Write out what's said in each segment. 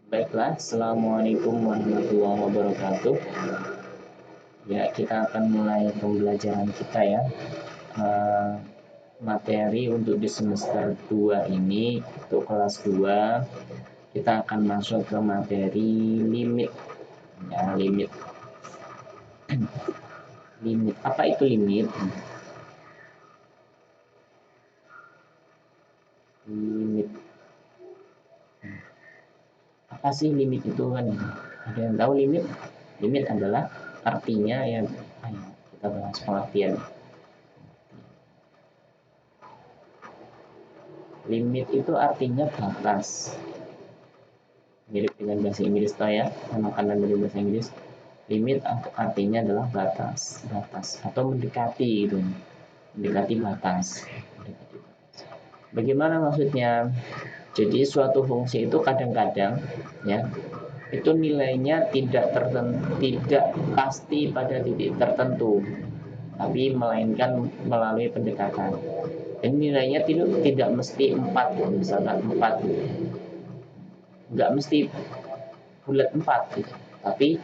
Baiklah, Assalamualaikum warahmatullahi wabarakatuh. Ya, kita akan mulai pembelajaran kita ya. Eh, Materi untuk di semester 2 ini, untuk kelas 2, kita akan masuk ke materi limit. Ya, limit. Limit. Apa itu limit? Limit. Apa sih limit itu kan? Ada yang tahu limit? Limit adalah artinya ya, ayo kita bahas pengertian. Limit itu artinya batas. Mirip dengan bahasa Inggris toh ya, makanan dari bahasa Inggris. Limit artinya adalah batas, batas atau mendekati gitu, mendekati batas. Bagaimana maksudnya? Jadi suatu fungsi itu kadang-kadang ya itu nilainya tidak tidak pasti pada titik tertentu, tapi melainkan melalui pendekatan. Dan nilainya tidak mesti 4, misalkan 4, nggak mesti bulat 4 gitu. Tapi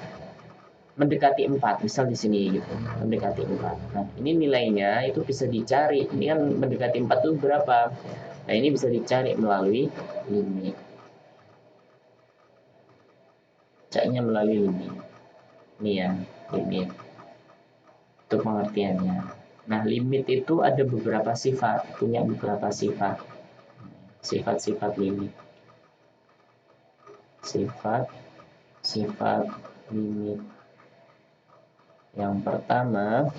mendekati 4, misal di sini gitu, mendekati 4. Nah, ini nilainya itu bisa dicari. Ini kan mendekati 4 itu berapa? Nah, ini bisa dicari melalui limit. Caranya melalui limit. Ini ya, limit. Itu pengertiannya. Nah, limit itu ada beberapa sifat, punya beberapa sifat. Sifat-sifat limit. Sifat limit. Yang pertama,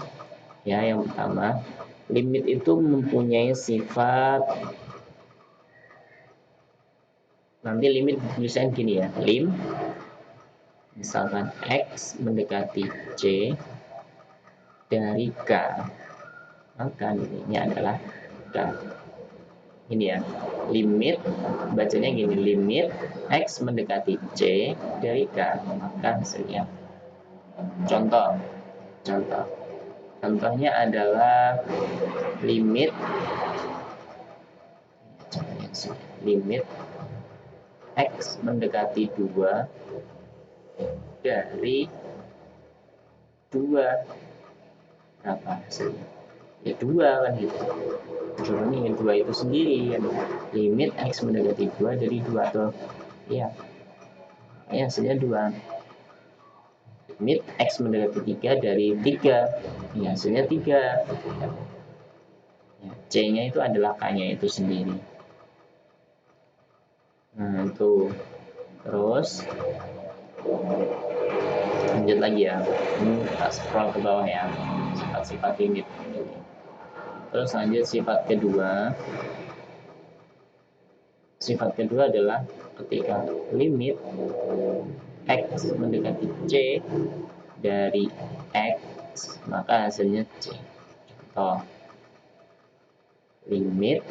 limit itu mempunyai sifat, nanti limit tulisan gini ya, misalkan X mendekati C dari K, maka nilainya adalah K. Ini ya, limit, bacanya gini, limit X mendekati C dari K, maka hasilnya. Contohnya adalah limit X mendekati 2 dari 2, berapa hasilnya? Ya 2 kan gitu. Jawabannya yang 2 itu sendiri kan. Limit X mendekati 2 dari 2 atau ya hasilnya 2. Limit X mendekati 3 dari 3, ya hasilnya 3. Ya, C-nya itu adalah K-nya itu sendiri. Nah, itu. Terus lanjut lagi ya. Ini kita scroll ke bawah ya. Sifat-sifat limit. Terus lanjut sifat kedua. Sifat kedua adalah ketika limit X mendekati C dari X, maka hasilnya C. Contoh, limit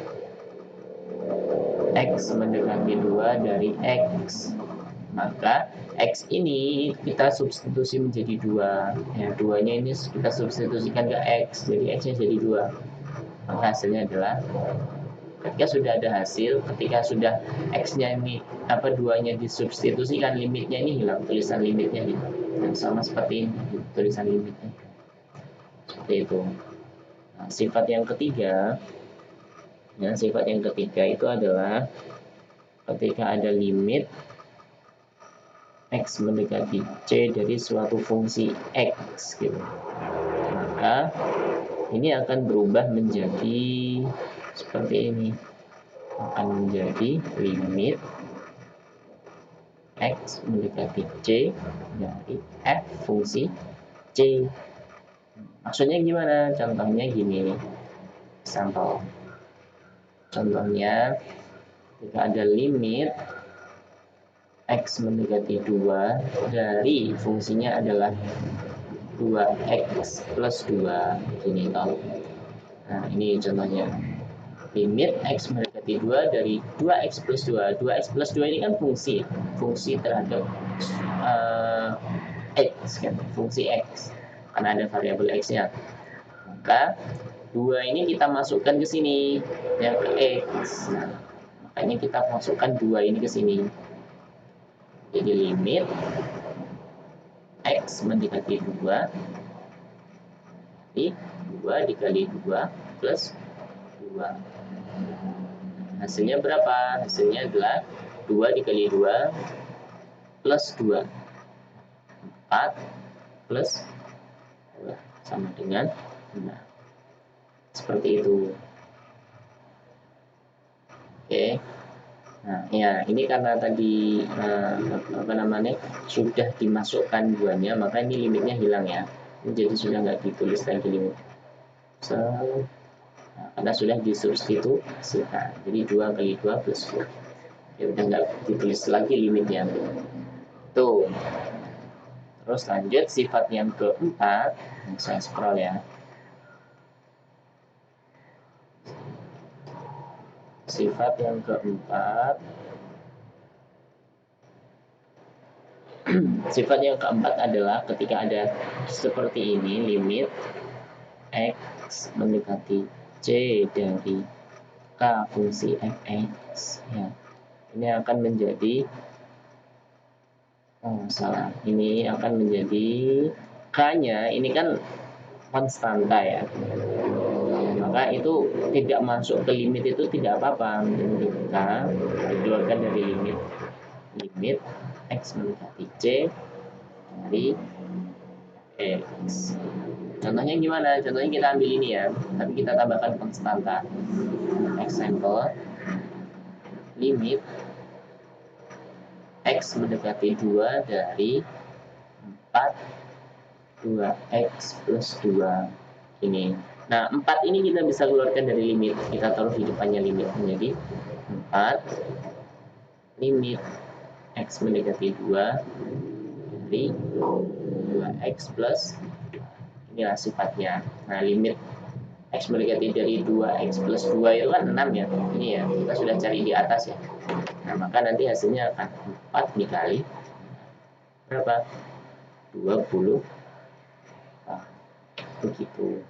X mendekati 2 dari X, maka X ini kita substitusi menjadi 2. Ya, 2-nya ini kita substitusikan ke X, jadi X-nya jadi 2. Maka hasilnya adalah, ketika sudah ada hasil, ketika sudah X-nya ini, 2-nya disubstitusikan, limitnya ini hilang, tulisan limitnya gitu. Dan sama seperti ini, tulisan limitnya. Seperti itu. Nah, sifat yang ketiga itu adalah ketika ada limit X mendekati C dari suatu fungsi X gitu, maka ini akan berubah menjadi seperti ini, akan menjadi limit X mendekati C dari F fungsi C. Maksudnya gimana? Contohnya gini, sampel. Contohnya, ketika ada limit X mendekati 2 dari fungsinya adalah 2X plus 2. Gini toh. Nah, ini contohnya. Limit X mendekati 2 dari 2X plus 2. 2X plus 2 ini kan fungsi terhadap X kan, fungsi X. Karena ada variabel X-nya. Maka 2 ini kita masukkan ke sini, yang ke X. Nah, makanya kita masukkan 2 ini ke sini. Jadi limit X mendekati 2 dari 2 dikali 2 plus 2. Hasilnya berapa? Hasilnya adalah 2 dikali 2 plus 2. 4 plus 2 sama dengan 6. Seperti itu. Oke. Nah, ya ini karena tadi sudah dimasukkan 2-nya, maka ini limitnya hilang ya. Jadi sudah nggak ditulis lagi limit. Karena sudah disubstitusikan. Jadi 2 kali 2 plus 2. Ya udah nggak ditulis lagi limitnya. Tuh. Terus lanjut sifat yang keempat. Saya scroll ya. Sifat yang keempat. Sifat yang keempat adalah ketika ada seperti ini, limit X mendekati C dari K fungsi fx ya. Ini akan menjadi ini akan menjadi K-nya ini kan konstanta ya. Maka itu tidak masuk ke limit itu tidak apa-apa. Kita dikeluarkan dari limit X mendekati C dari X. Contohnya gimana? Contohnya kita ambil ini ya, tapi kita tambahkan konstanta. Example, limit X mendekati 2 dari 4 2X plus 2 ini. Nah, 4 ini kita bisa keluarkan dari limit. Kita taruh di depannya limit menjadi 4 limit X mendekati 2 dari 2X plus, inilah sifatnya. Nah, limit X mendekati dari 2X plus 2 itu kan 6 ya. Ini ya, kita sudah cari di atas ya. Nah, maka nanti hasilnya akan 4 dikali berapa? 20. Nah, begitu.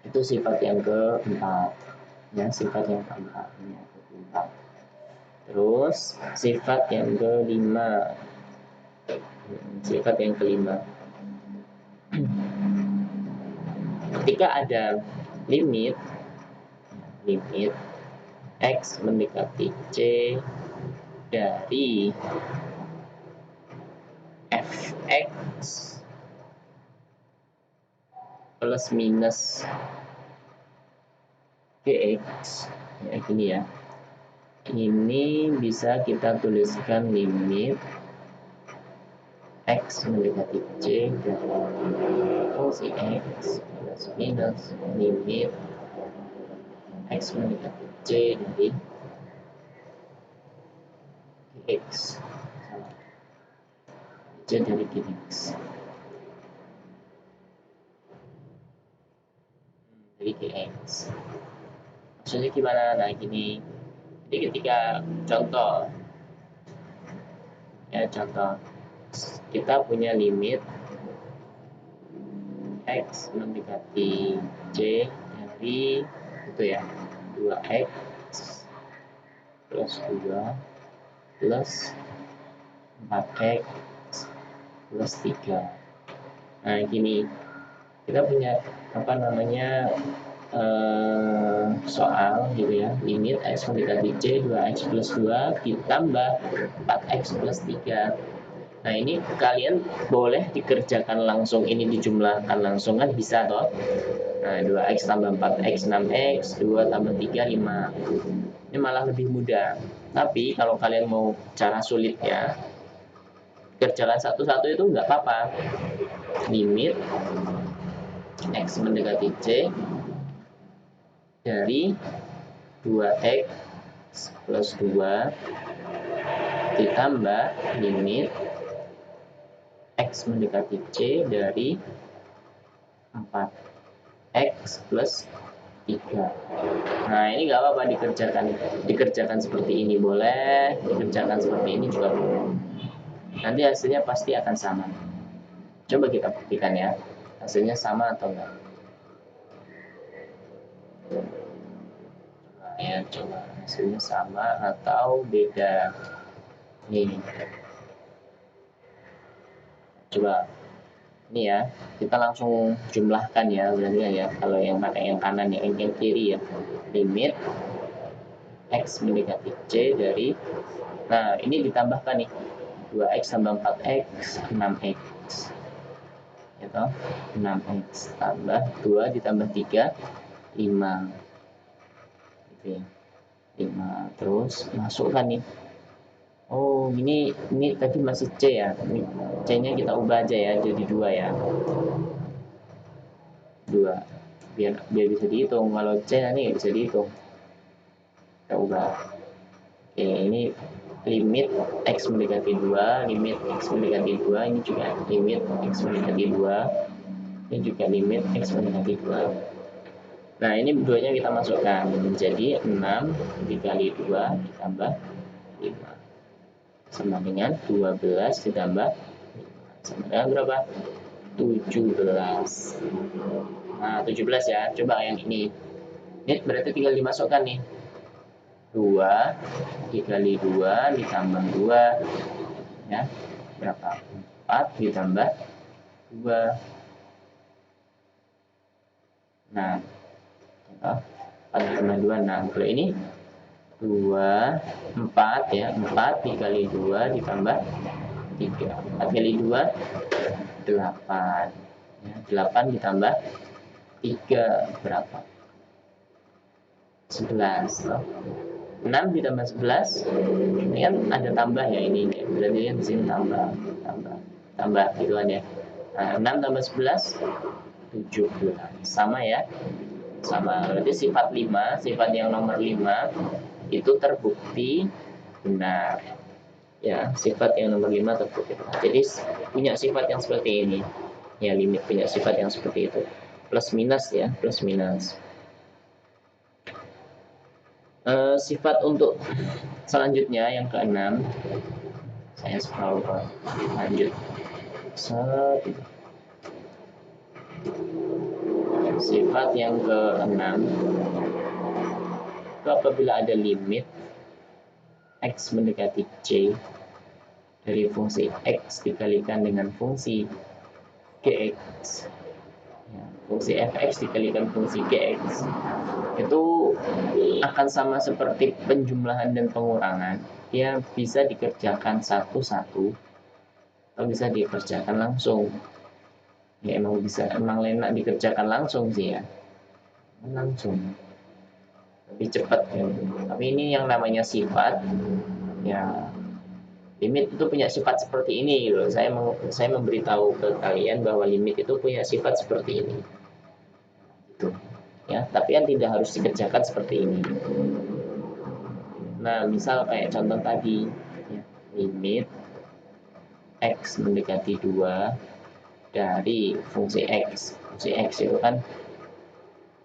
Itu sifat yang keempat. Ya, sifat yang keempat. Terus, sifat yang kelima. Sifat yang kelima. Ketika ada limit X mendekati C dari fx plus minus dx ya, gini ya. Ini bisa kita tuliskan limit X mendekati C dari fungsi X plus minus limit X mendekati C dari X C dari dx dari dx. Maksudnya gimana? Nah, gini. Jadi ketika contoh kita punya limit X mendekati C dari itu ya 2X plus 2 plus 4X plus 3. Nah, gini, kita punya soal gitu ya, limit X mendekati C 2X plus 2 ditambah 4X plus 3. Nah, ini kalian boleh dikerjakan langsung, ini dijumlahkan langsung kan bisa toh. Nah, 2X tambah 4X 6X, 2 tambah 3 5. Ini malah lebih mudah. Tapi kalau kalian mau cara sulit ya, kerjakan satu-satu itu nggak apa-apa. Limit X mendekati C dari 2X plus 2 ditambah limit X mendekati C dari 4X plus 3. Nah, ini nggak apa-apa dikerjakan seperti ini boleh, dikerjakan seperti ini juga boleh. Nanti hasilnya pasti akan sama. Coba kita buktikan ya, hasilnya sama atau enggak. Coba hasilnya sama atau beda. Ini coba ini ya, kita langsung jumlahkan ya berarti ya, kalau yang pakai yang kanan ya, yang kiri ya, limit x mendekati c dari, nah ini ditambahkan nih 2x tambah 4x 6x gitu, 6x tambah 2 ditambah 3 5 gitu ya, 5 terus masukkan nih. Oh, ini tadi masih C ya. C-nya kita ubah aja ya jadi 2 ya. 2. Biar bisa dihitung. Kalau C nanti nggak bisa dihitung. Kita ubah. Oke, ini limit x mendekati 2, limit x mendekati 2, ini juga limit x mendekati 2. Ini juga limit x mendekati 2. Nah, ini duanya kita masukkan menjadi 6 dikali 2 ditambah 5 sama dengan 12 ditambah 5 sama dengan berapa? 17. Nah, 17 ya. Coba yang ini. Ini berarti tinggal dimasukkan nih. 2 dikali 2 ditambah 2 ya. Berapa? 4 ditambah 2. Nah, 4 ditambah 2. Nah, kalau ini 2 4 ya. 4 dikali 2 ditambah 3. 4 kali 2 8 ya, 8 ditambah 3 berapa? 11. 6 ditambah 11 ini kan ada tambah ya, ini berarti yang di sini tambah gitu kan ya. Nah, 6 tambah 11 17 sama ya, sama. Berarti sifat 5, sifat yang nomor 5 itu terbukti benar ya, sifat yang nomor 5 terbukti benar. Jadi punya sifat yang seperti ini ya, limit punya sifat yang seperti itu, plus minus ya, plus minus. Sifat untuk selanjutnya yang ke-6, saya scroll lanjut. Sifat yang ke-6 itu apabila ada limit x mendekati c dari fungsi x dikalikan dengan fungsi gx ya, fungsi fx dikalikan fungsi gx itu akan sama seperti penjumlahan dan pengurangan. Dia bisa dikerjakan satu-satu atau bisa dikerjakan langsung ya, emang enak dikerjakan langsung sih ya, langsung lebih cepat ya. Tapi ini yang namanya sifat ya, limit itu punya sifat seperti ini loh. Saya memberitahu ke kalian bahwa limit itu punya sifat seperti ini gitu ya, tapi kan tidak harus dikerjakan seperti ini. Nah, misal kayak contoh tadi ya, limit x mendekati 2 dari fungsi x itu kan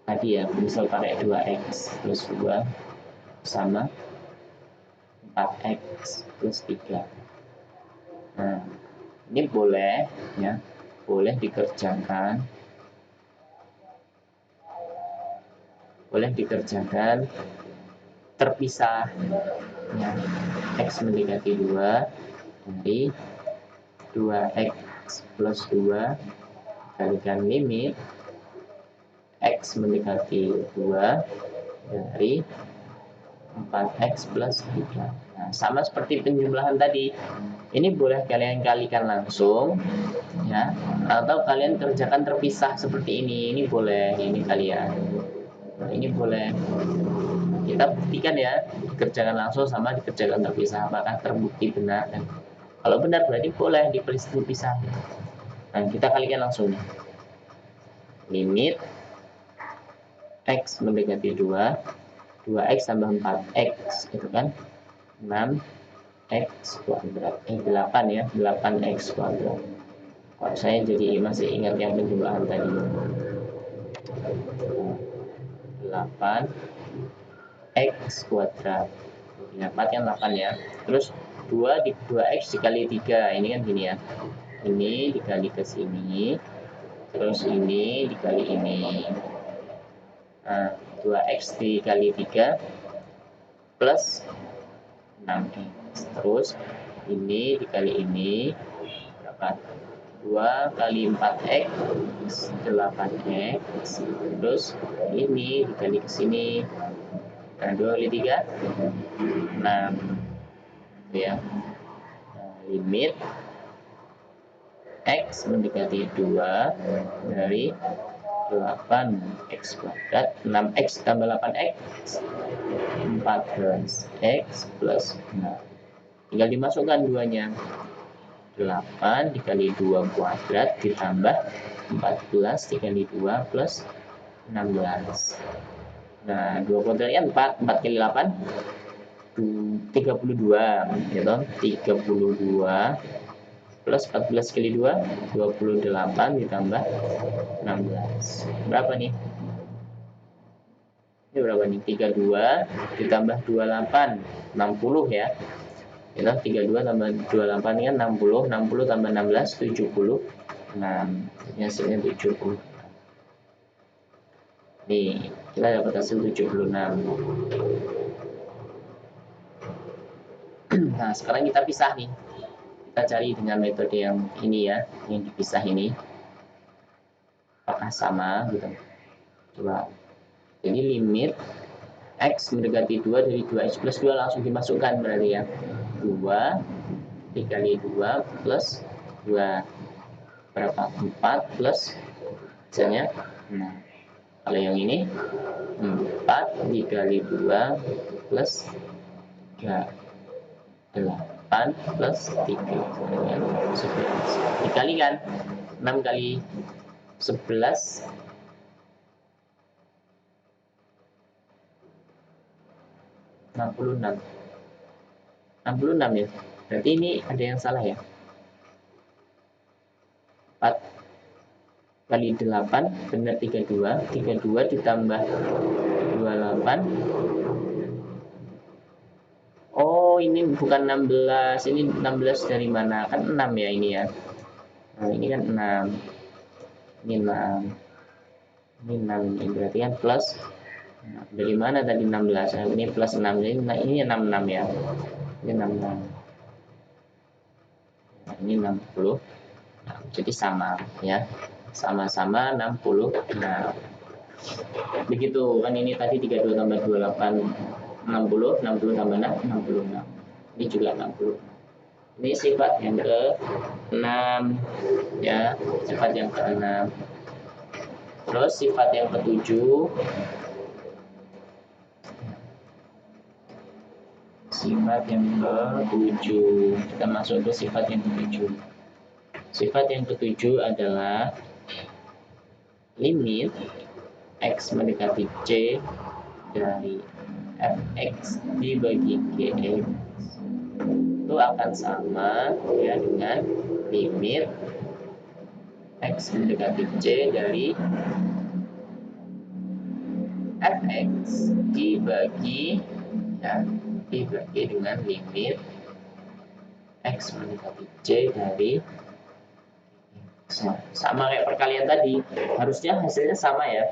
tadi ya, misal pakai 2x plus 2 sama 4x plus 3. Nah, ini boleh ya, boleh dikerjakan terpisah ya, x mendekati 2 dari 2x plus 2 dikalikan limit x mendekati 2 dari 4x plus 3. Nah, sama seperti penjumlahan tadi. Ini boleh kalian kalikan langsung ya, atau kalian kerjakan terpisah seperti ini. Ini boleh, ini kalian. Nah, ini boleh. Kita buktikan ya, dikerjakan langsung sama dikerjakan terpisah apakah terbukti benar. Dan kalau benar berarti boleh dipisah. Nah, kita kalikan langsung nih. Limit x mendekati 2, 2x tambah 4x itu kan 6x kuadrat, 8 ya, 8x kuadrat. Kok saya jadi masih ingat yang penjumlahan tadi, 8x kuadrat, 8 kan 8 ya, terus 2x dikali 3, ini kan gini ya, ini dikali ke sini, terus ini dikali ini. Nah, 2x dikali 3 plus 6x Terus ini dikali ini berapa? 2 kali 4x 8x, terus ini dikali ke sini, nah 2 kali 3 6 ya. Nah, limit x mendekati 2 dari 8x kuadrat, 6x tambah 8x 14x plus 6, tinggal dimasukkan 2-nya, 8 dikali 2 kuadrat ditambah 14 dikali 2 plus 16. Nah 2 kuadratnya 4 kali 8 32 gitu. 32 plus 14 kali 2 28 ditambah 16 berapa nih? Ini berapa nih? 32 ditambah 28 60 ya. Itu 32 tambah 28 ini kan 60, 60 tambah 16 76. Ini hasilnya 70. Nih, kita dapat hasil 76. Nah, sekarang kita pisah nih. Kita cari dengan metode yang ini ya, yang dipisah ini. Apakah sama gitu. Coba. Jadi limit x mendekati 2 dari 2x plus 2 langsung dimasukkan berarti ya. 2 dikali 2 plus 2 berapa? 4 plus hasilnya. Nah, kalau yang ini 4 dikali 2 plus 3 8 plus 3 11 dikalikan 6 kali 11 66 ya. Berarti ini ada yang salah ya. 4 kali 8 benar 32 ditambah 28. Oh ini bukan 16, ini 16 dari mana? Kan 6 ya ini ya. Nah ini kan 6, ini 6, ini 6, ini berarti kan plus. Nah, dari mana tadi 16? Nah, ini plus 6, ini 66 ya. Ini 66. Nah, ini 60. Nah, jadi sama ya. Sama-sama 60. Nah, begitu kan ini tadi 32 tambah 28 60, 60 tambah 6 66. Ini juga 60. Ini sifat yang ke-6 ya, sifat yang ke-6. Terus sifat yang ke-7. Sifat yang ke-7. Kita masuk ke sifat yang ke-7. Sifat yang ke-7 adalah limit x mendekati c dari fx dibagi gx itu akan sama ya dengan limit x mendekati c dari fx dibagi dengan limit x mendekati c dari sama kayak perkalian tadi, harusnya hasilnya sama ya.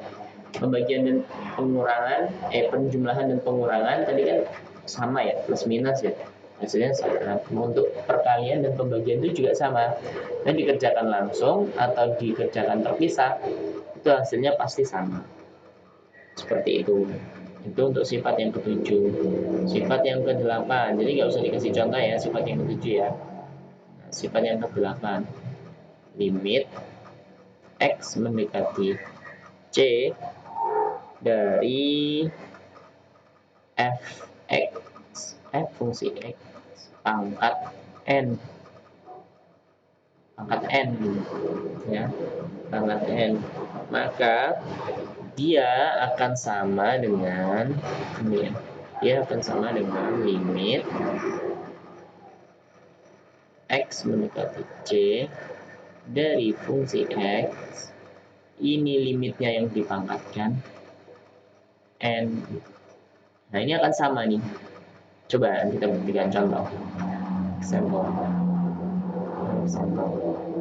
Pembagian dan pengurangan, penjumlahan dan pengurangan tadi kan sama ya, plus minus ya, hasilnya sama. Untuk perkalian dan pembagian itu juga sama, dan dikerjakan langsung atau dikerjakan terpisah itu hasilnya pasti sama. Seperti itu untuk sifat yang ke-7. Sifat yang ke-8, jadi nggak usah dikasih contoh ya, sifat yang ke-7 ya. Nah, sifat yang ke-8, limit x mendekati c dari f fungsi x pangkat n ya, pangkat n, maka dia akan sama dengan ini ya, dia akan sama dengan limit x mendekati c dari fungsi x, ini limitnya yang dipangkatkan n. Nah ini akan sama nih. Coba kita berikan contoh.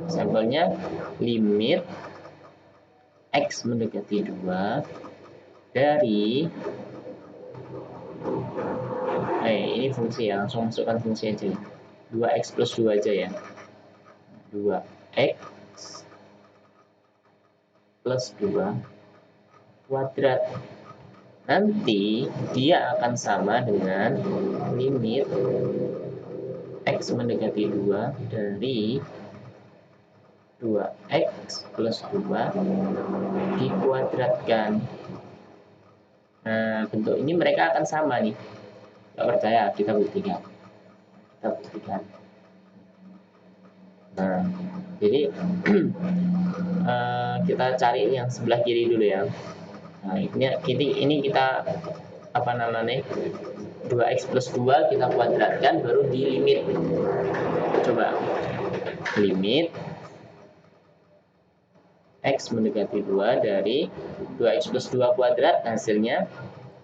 Sampelnya limit x mendekati 2 dari ini fungsi ya, langsung masukkan fungsi aja. 2x plus 2 aja ya. 2x plus 2 kuadrat. Nanti dia akan sama dengan limit x mendekati 2 dari 2x plus 2 dikuadratkan. Nah, bentuk ini mereka akan sama nih. Nggak percaya, kita buktikan. Nah, jadi kita cari yang sebelah kiri dulu ya. Nah, ini kita apa namanya? 2x plus 2 kita kuadratkan, baru di limit. Coba limit x mendekati 2 dari 2x plus 2 kuadrat, hasilnya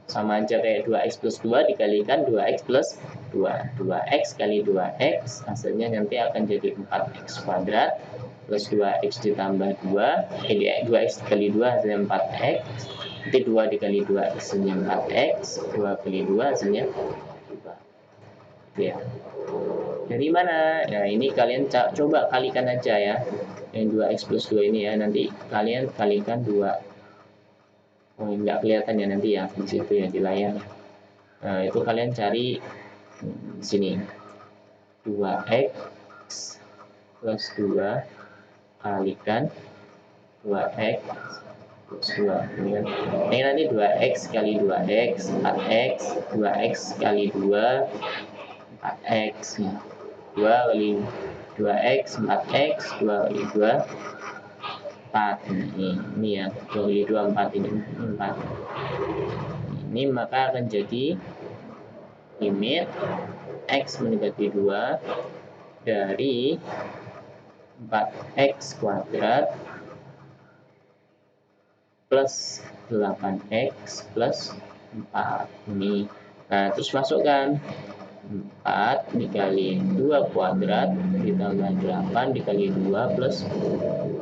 sama aja kayak 2x plus 2 dikalikan 2x plus 2. 2x kali 2x, hasilnya nanti akan jadi 4x kuadrat plus 2x ditambah 2. 2x kali 2 hasilnya 4x. Nanti 2 dikali 2 hasilnya 4x. 2 kali 2 hasilnya 2. Ya. Dari mana? Nah, ini kalian coba kalikan aja ya. Yang 2x plus 2 ini ya, nanti kalian kalikan 2. Oh, nggak kelihatan ya nanti ya di situ ya di layar. Nah, itu kalian cari di sini. 2x plus 2 kalikan 2x plus 2. Ini nanti 2x kali 2x 4x, 2x kali 2 4x. 2 kali 2x 4x, 2 kali 2 4. Ini ya, 2 kali 2 4, ini 4. Ini maka akan jadi limit x mendekati 2 dari 4x kuadrat plus 8x plus 4 ini. Nah, terus masukkan 4 dikali 2 kuadrat ditambah 8 dikali 2 plus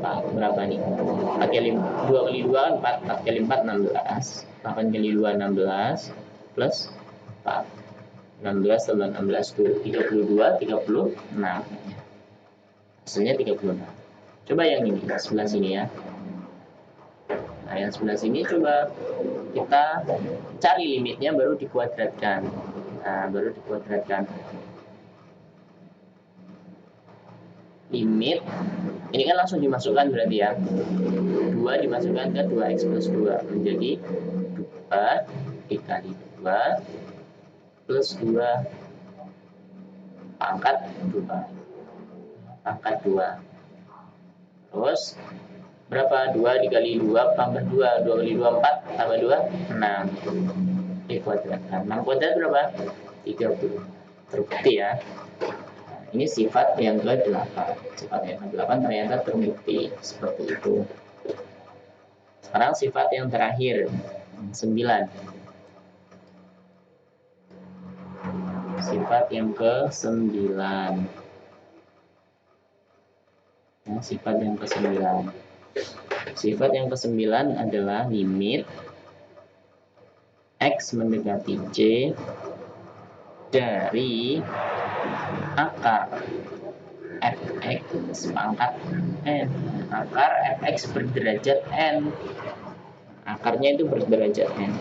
4. Berapa nih? 4 kali 2 kali 2 kan 4. 4 kali 4 16. 8 kali 2 16 plus 4. 16 tambah 16 32, 36. Hasilnya 36. Coba yang ini, sebelah sini ya. Nah, yang sebelah sini coba kita cari limitnya, baru dikuadratkan. Nah, baru dikuadratkan. Limit, ini kan langsung dimasukkan berarti ya. 2 dimasukkan ke 2x plus 2. Menjadi 2 dikali 2 plus 2 pangkat 2. Pangkat 2. Terus berapa? 2 dikali 2 tambah 2. 2 kali 2 4 tambah 2 6. Dikuadratkan. 6 kuadrat berapa? 30. Terbukti ya. Ini sifat yang ke-8. Sifat yang ke-8 ternyata terbukti seperti itu. Sekarang sifat yang terakhir, 9. Sifat yang ke-9. Nah, sifat yang ke-9. Sifat yang ke-9 adalah limit x mendekati c dari akar fx pangkat n. Akar fx berderajat n. Akarnya itu berderajat n.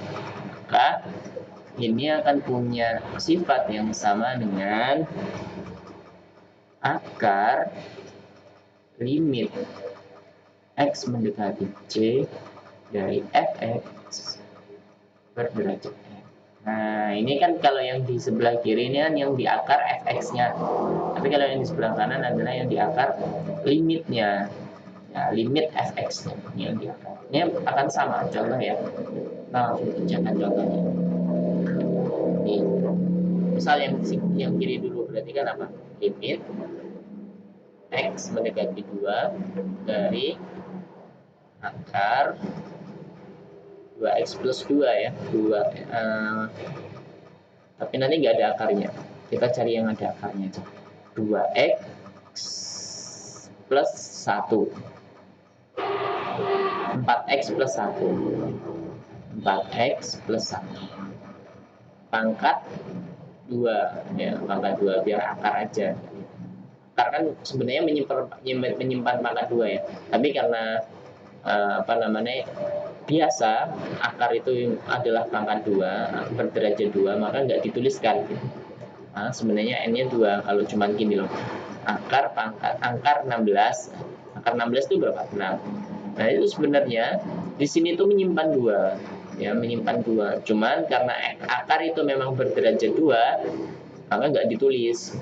Maka ini akan punya sifat yang sama dengan akar limit x mendekati c dari fx berderajat n. Nah, ini kan kalau yang di sebelah kiri ini kan yang di akar fx-nya. Tapi kalau yang di sebelah kanan adalah yang di akar limitnya. Ya, limit fx-nya yang di akar. Ini akan sama contoh ya. Kita langsung kerjakan contohnya. Ini misal yang kiri dulu berarti kan apa? Limit x mendekati 2 dari akar 2x plus 2 ya. 2 tapi nanti nggak ada akarnya. Kita cari yang ada akarnya aja. 2x plus 1. 4x plus 1. 4x plus 1. Pangkat 2 ya, pangkat 2 biar akar aja. Akar kan sebenarnya menyimpan pangkat 2 ya, tapi karena apa namanya, biasa akar itu adalah pangkat 2 berderajat 2, maka nggak dituliskan. Nah, sebenarnya n-nya 2 kalau cuma gini loh, akar 16. Akar 16 itu berapa? 6. Nah, itu sebenarnya di sini tuh menyimpan 2 ya, menyimpan 2. Cuman karena akar itu memang berderajat 2, maka nggak ditulis.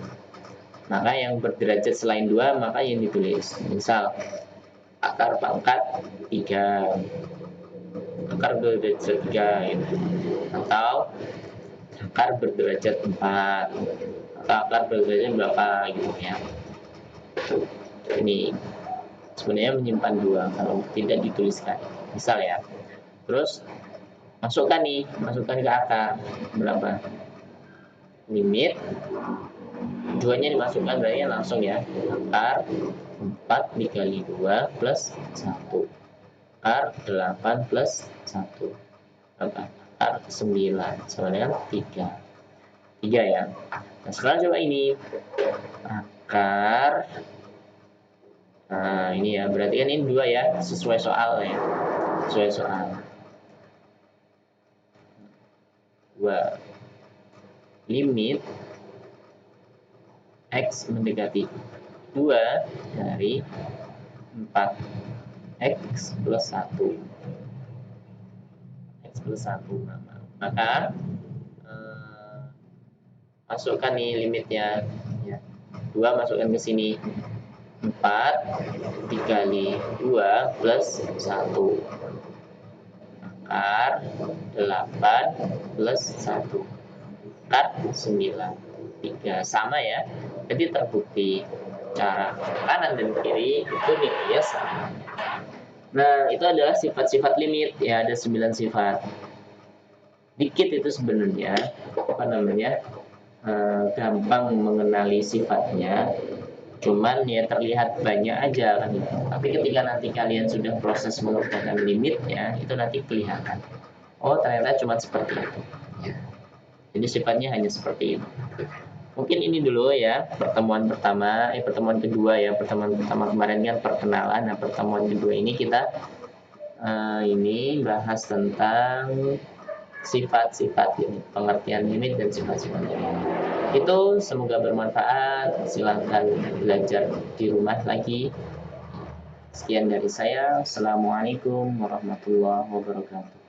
Maka yang berderajat selain 2 maka yang ditulis. Misal akar pangkat 3, akar berderajat 3 gitu. Atau akar berderajat 4, atau akar berderajat berapa gitu ya. Ini sebenarnya menyimpan 2 kalau tidak dituliskan. Misal ya. Terus masukkan ke akar berapa? Limit 2-nya dimasukkan berarti langsung ya. Akar 4 dikali 2 plus 1. Akar 8 plus 1. Akar 9 sama dengan 3 ya. Nah, sekarang coba ini akar, nah ini ya, berarti kan ini 2 ya, sesuai soal ya, sesuai soal 2. Limit X mendekati 2 dari 4 X plus 1. X plus 1. Maka masukkan nih limitnya ya. 2 masukkan ke sini, 4 dikali 2 plus 1. Akar 8 plus 1. Akar 9. 3 sama ya. Jadi terbukti cara kanan dan kiri itu nilainya sama. Nah, itu adalah sifat-sifat limit ya, ada 9 sifat. Dikit itu sebenarnya apa namanya? Gampang mengenali sifatnya, cuman ya terlihat banyak aja kan. Tapi ketika nanti kalian sudah proses mengerjakan limitnya, itu nanti kelihatan. Oh, ternyata cuma seperti itu. Ya. Jadi sifatnya hanya seperti itu. Mungkin ini dulu ya pertemuan kedua ya. Pertemuan pertama kemarin kan perkenalan. Nah, pertemuan kedua ini kita ini bahas tentang sifat-sifat limit, pengertian limit dan sifat-sifat limit. Itu semoga bermanfaat. Silahkan belajar di rumah lagi. Sekian dari saya. Assalamualaikum warahmatullahi wabarakatuh.